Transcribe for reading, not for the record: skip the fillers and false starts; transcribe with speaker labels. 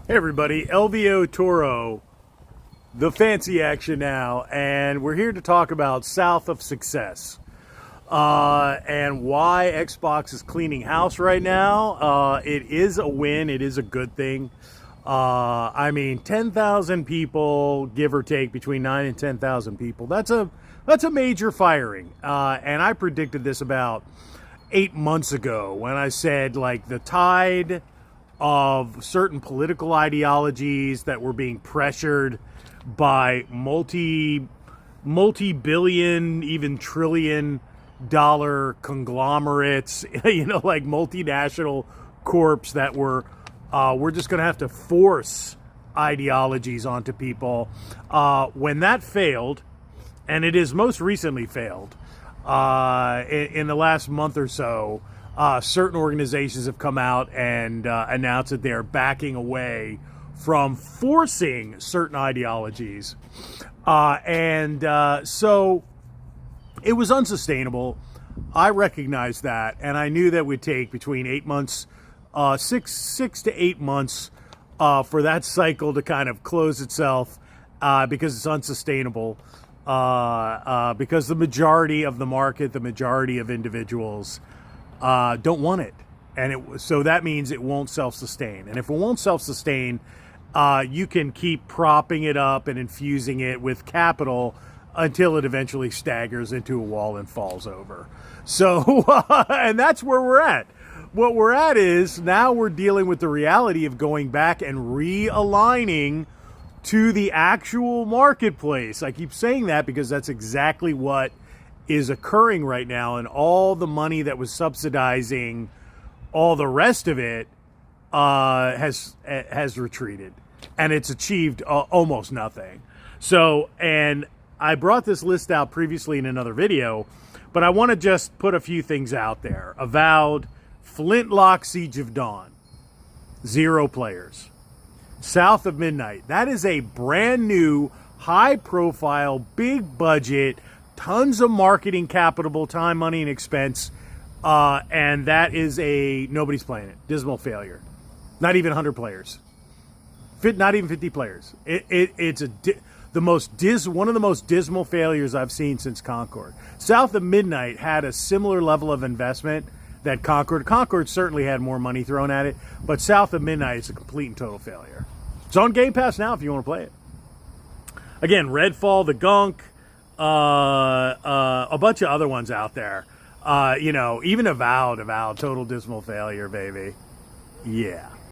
Speaker 1: Hey everybody, LVO Toro, the fancy action now, and we're here to talk about South of Success and why Xbox is cleaning house right now. It is a win, it is a good thing. I mean, 10,000 people, give or take, between 9 and 10,000 people. That's a major firing, and I predicted this about 8 months ago when I said, like, the tide of certain political ideologies that were being pressured by multi-billion, even trillion dollar conglomerates, like multinational corps that were we're just going to have to force ideologies onto people. When that failed, and it has most recently failed in the last month or so, certain organizations have come out and announced that they're backing away from forcing certain ideologies. So it was unsustainable. I recognized that, and I knew that it would take between 8 months, 6 to 8 months for that cycle to kind of close itself because it's unsustainable. Because the majority of the market, the majority of individuals don't want it. And so that means it won't self-sustain. And if it won't self-sustain, you can keep propping it up and infusing it with capital until it eventually staggers into a wall and falls over. So, and that's where we're at. What we're at is now we're dealing with the reality of going back and realigning to the actual marketplace. I keep saying that because that's exactly what is occurring right now, and all the money that was subsidizing all the rest of it has retreated, and it's achieved almost nothing. So, and I brought this list out previously in another video, but I want to just put a few things out there. Avowed, Flintlock Siege of Dawn, 0 players. South of Midnight, that is a brand new, high profile, big budget, tons of marketing capital, time, money, and expense. And that is nobody's playing it. Dismal failure. Not even 100 players. Not even 50 players. It's one of the most dismal failures I've seen since Concord. South of Midnight had a similar level of investment that Concord. Concord certainly had more money thrown at it, but South of Midnight is a complete and total failure. It's on Game Pass now if you want to play it. Again, Redfall, The Gunk, a bunch of other ones out there. Even Avowed, total dismal failure, baby. Yeah.